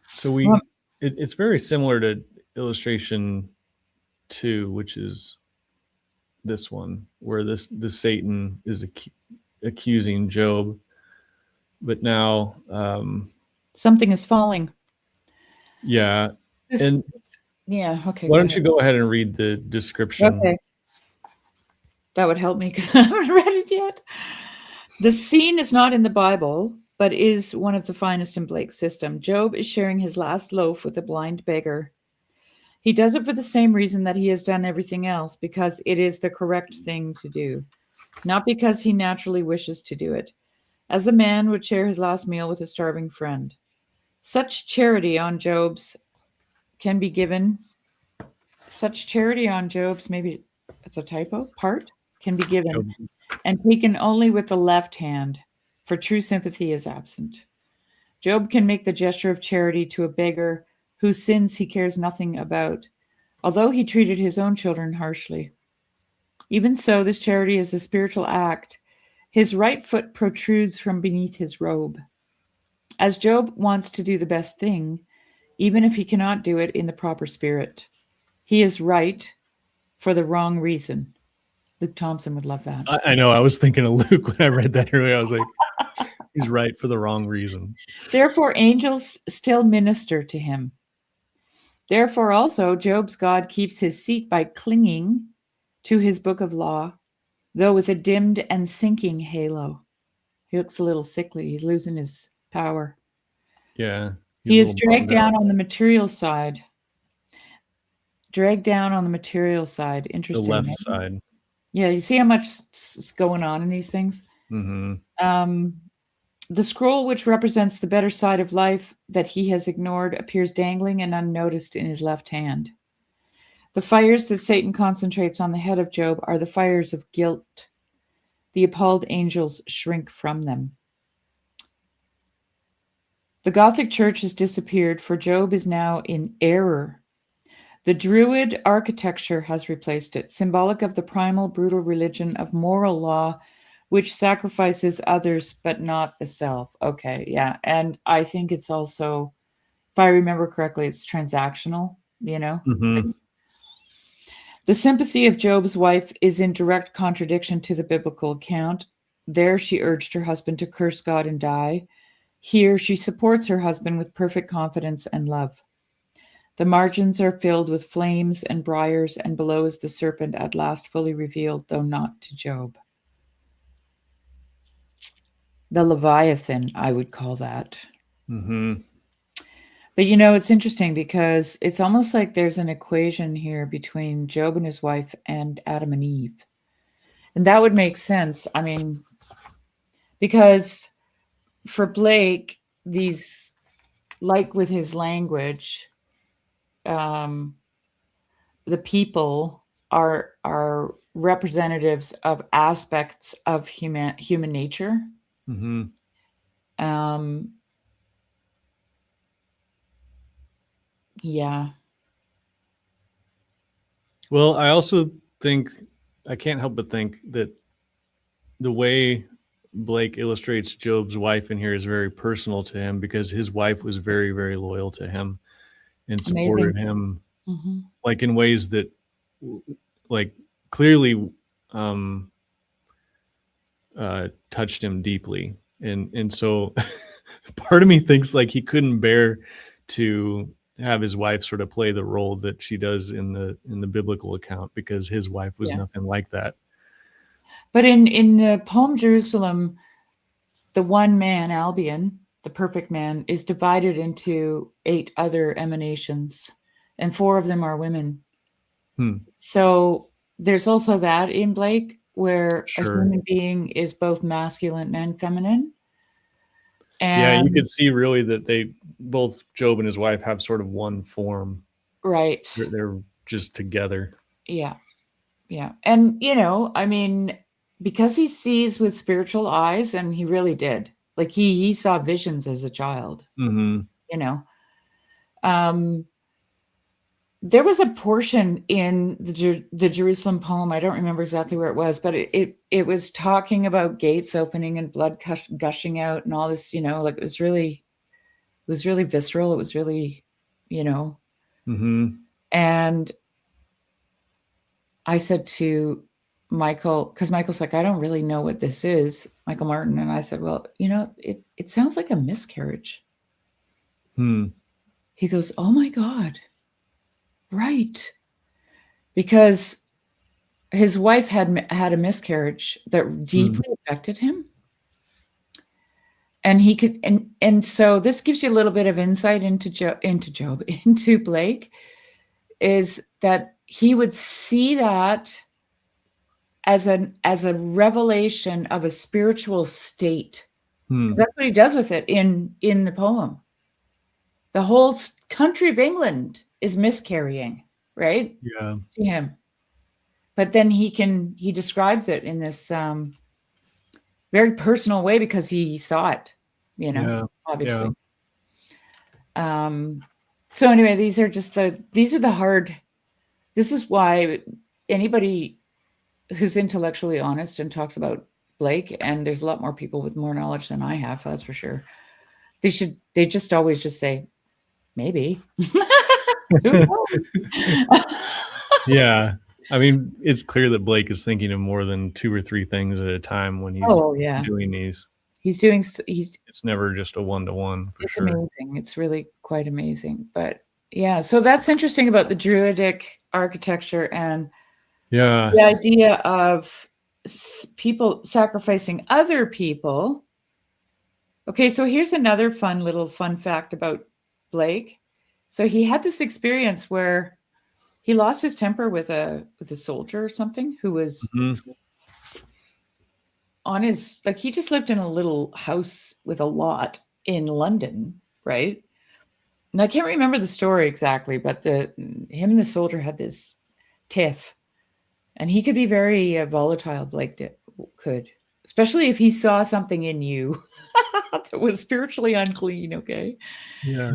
so it's very similar to illustration 2, which is this one, where this Satan is accusing Job, but now something is falling. Yeah. Okay. Why don't you go ahead and read the description? Okay. That would help me, because I haven't read it yet. The scene is not in the Bible, but is one of the finest in Blake's system. Job is sharing his last loaf with a blind beggar. He does it for the same reason that he has done everything else, because it is the correct thing to do, not because he naturally wishes to do it, as a man would share his last meal with a starving friend. Such charity on Job's, maybe it's a typo, part, can be given and taken only with the left hand, for true sympathy is absent. Job can make the gesture of charity to a beggar whose sins he cares nothing about, although he treated his own children harshly. Even so, this charity is a spiritual act. His right foot protrudes from beneath his robe. As Job wants to do the best thing, even if he cannot do it in the proper spirit, he is right for the wrong reason. Luke Thompson would love that. I know. I was thinking of Luke when I read that earlier. I was like, he's right for the wrong reason. Therefore, angels still minister to him. Therefore, also, Job's God keeps his seat by clinging to his book of law, though with a dimmed and sinking halo. He looks a little sickly. He's losing his power. Yeah. He is dragged down on the material side. Interesting. The left side. Yeah, you see how much is going on in these things? Mm-hmm. The scroll, which represents the better side of life that he has ignored, appears dangling and unnoticed in his left hand. The fires that Satan concentrates on the head of Job are the fires of guilt. The appalled angels shrink from them. The Gothic church has disappeared, for Job is now in error. The Druid architecture has replaced it, symbolic of the primal, brutal religion of moral law, which sacrifices others but not the self. Okay, yeah. And I think it's also, if I remember correctly, it's transactional, Mm-hmm. The sympathy of Job's wife is in direct contradiction to the biblical account. There she urged her husband to curse God and die. Here she supports her husband with perfect confidence and love. The margins are filled with flames and briars, and below is the serpent at last fully revealed, though not to Job. The Leviathan, I would call that. Mm-hmm. But you know, it's interesting because it's almost like there's an equation here between Job and his wife and Adam and Eve. And that would make sense. I mean, because for Blake, these, like with his language, the people are representatives of aspects of human nature. Mm-hmm. Yeah. Well, I also think I can't help but think that the way Blake illustrates Job's wife in here is very personal to him because his wife was very, very loyal to him and Amazing. supported him, Mm-hmm. like in ways that, like, clearly touched him deeply. And so part of me thinks like he couldn't bear to have his wife sort of play the role that she does in the biblical account because his wife was nothing like that. But in the poem Jerusalem, the one man, Albion, the perfect man, is divided into 8 other emanations, and 4 of them are women. So there's also that in Blake, where a human being is both masculine and feminine. Yeah, you And could see really that they both, Job and his wife, have sort of one form. right. They're just together. Yeah. Yeah. And, you know, I mean, because he sees with spiritual eyes, and he really did. Like he saw visions as a child. Mm-hmm. You know. There was a portion in the Jerusalem poem, I don't remember exactly where it was, but it was talking about gates opening and blood gushing out and all this, you know, like it was really visceral. It was really, you know. Mm-hmm. And I said to Michael, because Michael's like, I don't really know what this is, Michael Martin. And I said, well, you know, it sounds like a miscarriage. He goes, oh my God. Right. Because his wife had a miscarriage that deeply affected him. And he could, and so this gives you a little bit of insight into Blake, is that he would see that as a revelation of a spiritual state. That's what he does with it in the poem. The whole country of England is miscarrying, right? Yeah. To him. But then he describes it in this very personal way because he saw it, you know, obviously. So anyway, these are the hard, this is why anybody who's intellectually honest and talks about Blake, and there's a lot more people with more knowledge than I have, that's for sure. They just always just say, maybe. Who knows? Yeah. I mean, it's clear that Blake is thinking of more than 2 or 3 things at a time when he's doing these. It's never just a one-to-one for sure. Amazing. It's really quite amazing. But yeah, so that's interesting about the Druidic architecture and the idea of people sacrificing other people. Okay, so here's another fun fact about Blake. So he had this experience where he lost his temper with a soldier or something who was on his, like, he just lived in a little house with a lot in London, right? And I can't remember the story exactly, but him and the soldier had this tiff, and he could be very volatile. Blake could, especially if he saw something in you that was spiritually unclean, okay,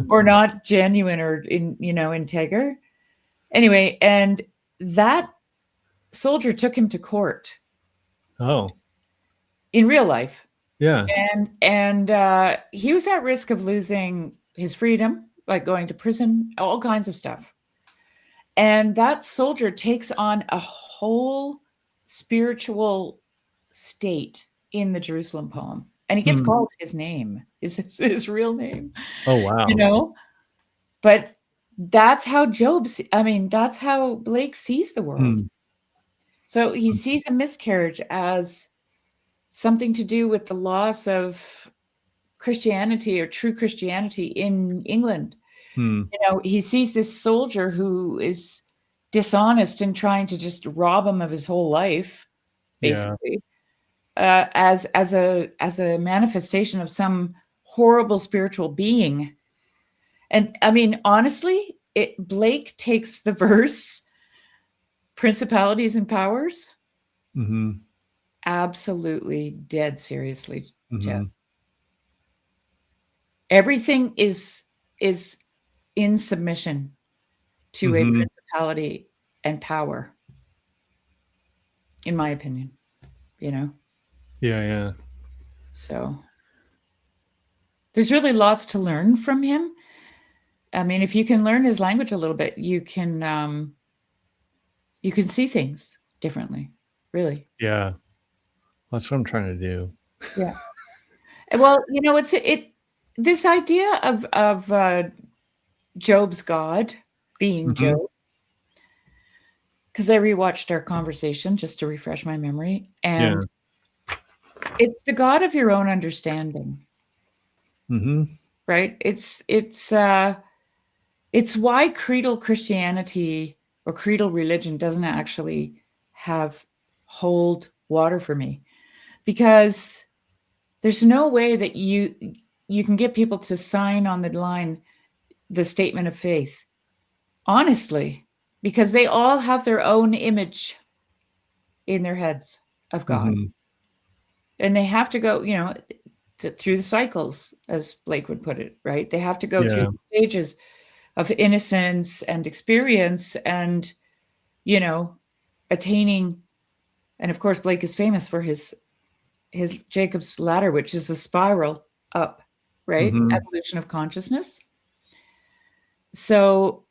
or not genuine or integer. Anyway, and that soldier took him to court. Oh, in real life. Yeah. And he was at risk of losing his freedom, like going to prison, all kinds of stuff. And that soldier takes on a whole spiritual state in the Jerusalem poem. And he gets called his name, his real name. Oh, wow. You know? But that's how that's how Blake sees the world. Hmm. So he sees a miscarriage as something to do with the loss of Christianity or true Christianity in England. Hmm. He sees this soldier who is dishonest and trying to just rob him of his whole life, Yeah. basically, as a manifestation of some horrible spiritual being. And I mean, honestly, Blake takes the verse principalities and powers Hmm. absolutely dead seriously, Hmm. Jess. Everything is in submission to a Hmm. principality and power, in my opinion, you know. Yeah. Yeah. So there's really lots to learn from him. I mean, if you can learn his language a little bit, you can see things differently, really. Yeah. That's what I'm trying to do. Yeah. Well, it's this idea of Job's God being Hmm. Job, because I rewatched our conversation just to refresh my memory, Yeah. and it's the God of your own understanding, Hmm. right? It's why creedal Christianity or creedal religion doesn't actually have hold water for me, because there's no way that you can get people to sign on the line the statement of faith honestly, because they all have their own image in their heads of God, Hmm. and they have to go through the cycles, as Blake would put it, right? They have to go through Yeah. the stages of innocence and experience, and you know attaining. And of course, Blake is famous for his Jacob's ladder, which is a spiral up, right? Hmm. Evolution of consciousness. So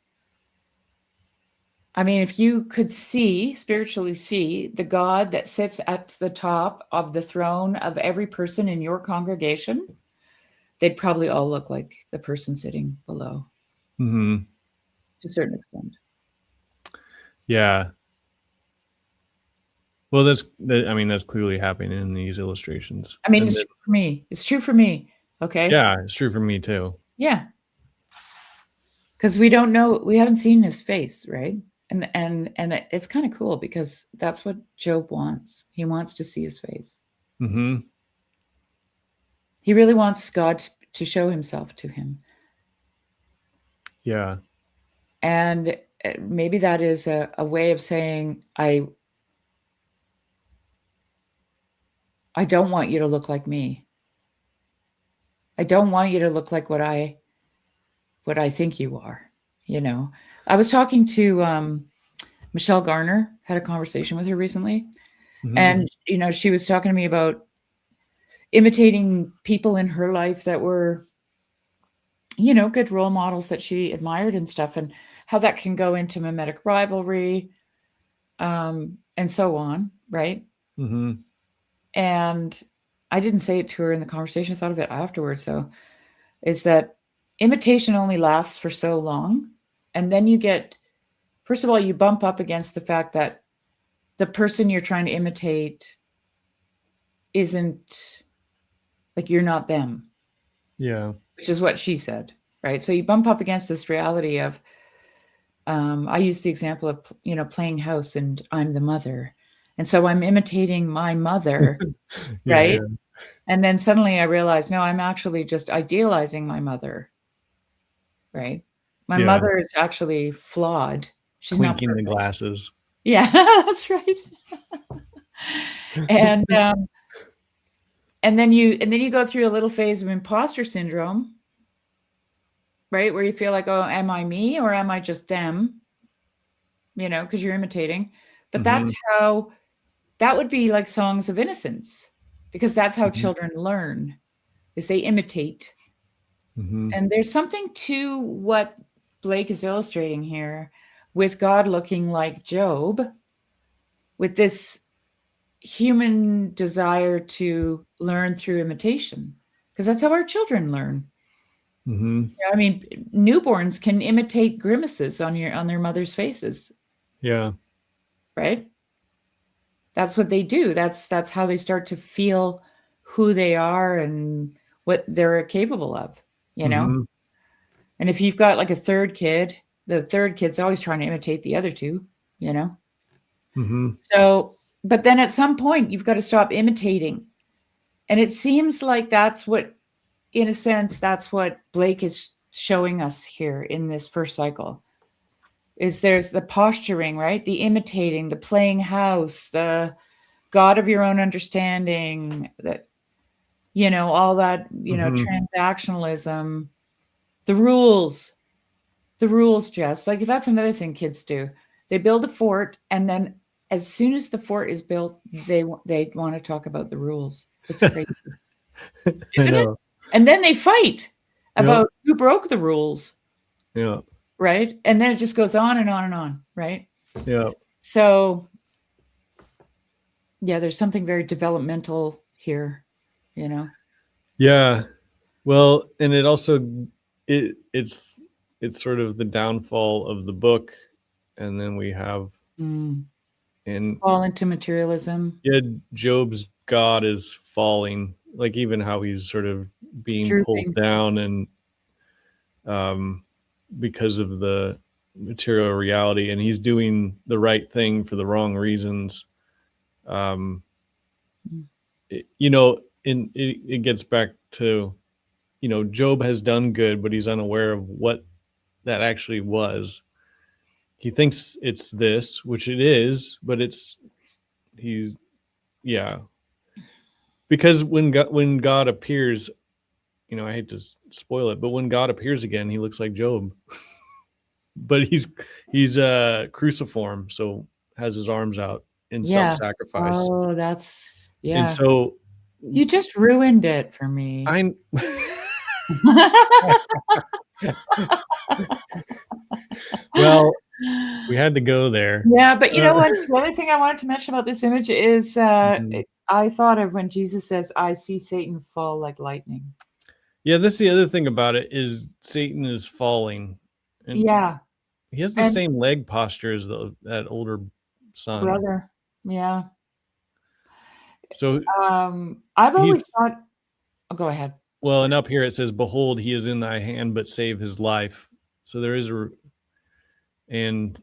I mean, if you could spiritually see the God that sits at the top of the throne of every person in your congregation, they'd probably all look like the person sitting below Hmm. to a certain extent. Yeah. Well, I mean, that's clearly happening in these illustrations. I mean, And it's then, true for me. It's true for me. Okay. yeah, it's true for me too. Yeah. Because we don't know, we haven't seen his face, right? And it's kind of cool because that's what Job wants. He wants to see his face. Hmm. He really wants God to show himself to him. Yeah. And maybe that is a way of saying, I don't want you to look like me. I don't want you to look like what I think you are. I was talking to Michelle Garner, had a conversation with her recently, Hmm. and she was talking to me about imitating people in her life that were good role models that she admired and stuff, and how that can go into mimetic rivalry, and so on, right? Hmm. And I didn't say it to her in the conversation. I thought of it afterwards, though, is that imitation only lasts for so long. And then first of all, you bump up against the fact that the person you're trying to imitate isn't, like, you're not them, Yeah. which is what she said, right? So you bump up against this reality of, I use the example of, playing house and I'm the mother. And so I'm imitating my mother, Yeah. right? Yeah. And then suddenly I realize, no, I'm actually just idealizing my mother, right? My Yeah. mother is actually flawed. She's not Clinking the perfect. glasses. Yeah, that's right. And and then you go through a little phase of imposter syndrome, right? Where you feel like, oh, am I me or am I just them? Because you're imitating. But Hmm. that would be like songs of innocence, because that's how Hmm. children learn, is they imitate. Hmm. And there's something to what Blake is illustrating here, with God looking like Job, with this human desire to learn through imitation, because that's how our children learn. Mm-hmm. I mean, newborns can imitate grimaces on their mother's faces, Yeah. right? That's what they do. That's how they start to feel who they are and what they're capable of, you know? Mm-hmm. And if you've got like a third kid, the third kid's always trying to imitate the other two, you know? Mm-hmm. So, but then at some point you've got to stop imitating. And it seems like that's what, in a sense, that's what Blake is showing us here in this first cycle. Is there's the posturing, right? The imitating, the playing house, the God of your own understanding, that, all that, Mm-hmm. transactionalism, the rules, Jess. Like that's another thing kids do. They build a fort, and then as soon as the fort is built, they want to talk about the rules. It's crazy, I isn't it? know. And then they fight Yep. about who broke the rules, Yeah. right? And then it just goes on and on and on, right? Yeah. So yeah, there's something very developmental here, you know. Yeah. Well, and it also it's sort of the downfall of the book, and then we have Mm. in Fall into materialism, yeah, Job's God is falling, like even how he's sort of being pulled drooping. down, and um, because of the material reality, and he's doing the right thing for the wrong reasons. Um, Mm. it gets back to Job has done good, but he's unaware of what that actually was. He thinks it's this, which it is, but he's yeah. Because when God appears, I hate to spoil it, but when God appears again, he looks like Job, but he's cruciform, so has his arms out in Yeah. self-sacrifice, Oh, that's and yeah. so You just ruined it for me. I well, we had to go there. Yeah, but you know what? The other thing I wanted to mention about this image is Mhm. I thought of when Jesus says, "I see Satan fall like lightning." Yeah, that's the other thing about it is Satan is falling, and Yeah, he has the and same leg posture as that older son. brother, yeah. So I've always he's thought. Oh, go ahead. well, Sorry. and up here it says, "Behold, he is in thy hand, but save his life." So there is and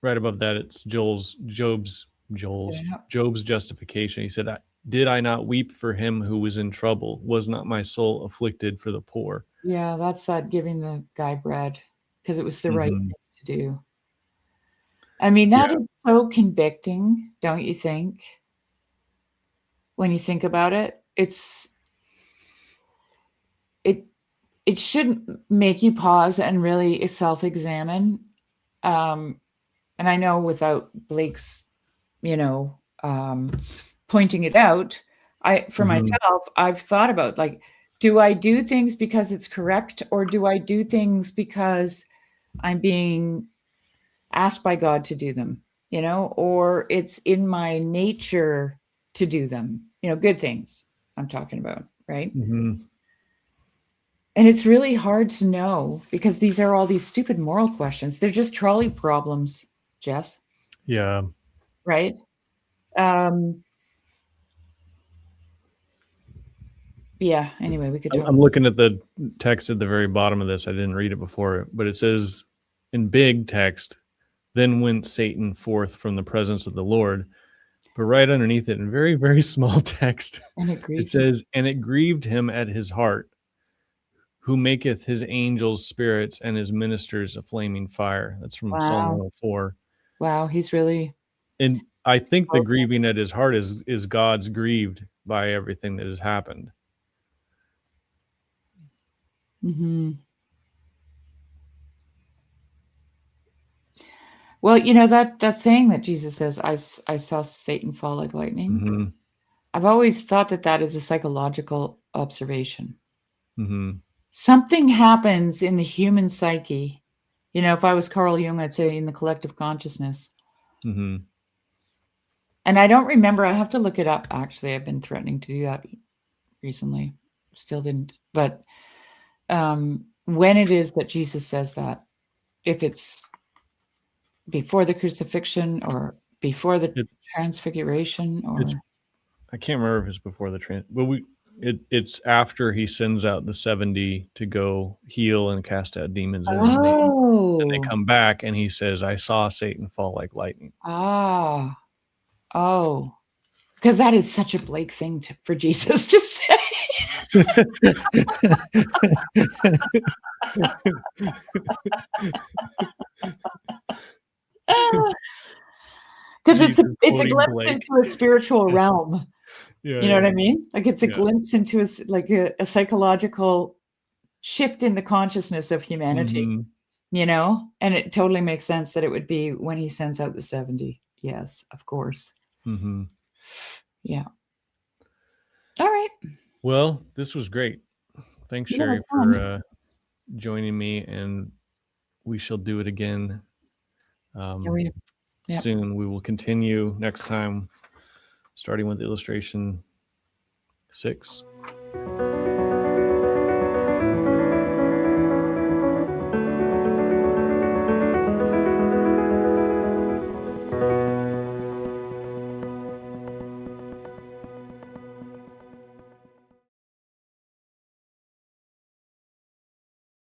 right above that it's Yeah, Job's justification. He said, "Did I not weep for him who was in trouble? Was not my soul afflicted for the poor?" yeah, that's that giving the guy bread because it was the right Mm-hmm. thing to do. I mean, that Yeah. is so convicting, don't you think? When you think about it, it it shouldn't make you pause and really self-examine. Um, and I know without Blake's, you know, um, pointing it out, for Mm-hmm. myself, I've thought about like, do I do things because it's correct, or do I do things because I'm being asked by God to do them, or it's in my nature to do them, good things I'm talking about, right? Mm-hmm. And it's really hard to know because these are all these stupid moral questions. They're just trolley problems, Jess, Yeah. right? Um, yeah, anyway, we could talk. I'm looking at the text at the very bottom of this. I didn't read it before, but it says in big text, "Then went Satan forth from the presence of the Lord." But right underneath it, in very, very small text, And it it grieves me. says, "And it grieved him at his heart, who maketh his angels spirits and his ministers a flaming fire." That's from Psalm Wow. 104. Wow, he's really And I think the broken. grieving at his heart is God's grieved by everything that has happened. Hmm. Well, that saying that Jesus says, I saw Satan fall like lightning. Mm-hmm. I've always thought that is a psychological observation. Mm-hmm. Something happens in the human psyche. If I was Carl Jung, I'd say in the collective consciousness. Mm-hmm. And I don't remember, I have to look it up. Actually, I've been threatening to do that recently. Still didn't. But when it is that Jesus says that, if it's before the crucifixion or before the transfiguration, or I can't remember if it's before the but it's after he sends out the 70 to go heal and cast out demons in his name. And they come back and he says, I saw Satan fall like lightning. Because that is such a Blake thing for Jesus to say. Because it's a glimpse into a spiritual realm. You know what I mean? Like it's a glimpse into a psychological shift in the consciousness of humanity. Mm-hmm. You know, and it totally makes sense that it would be when he sends out the 70. Yes, of course. Mm-hmm. Yeah. All right. Well, this was great. Thanks, Shari, for joining me, and we shall do it again soon. We will continue next time, starting with illustration 6.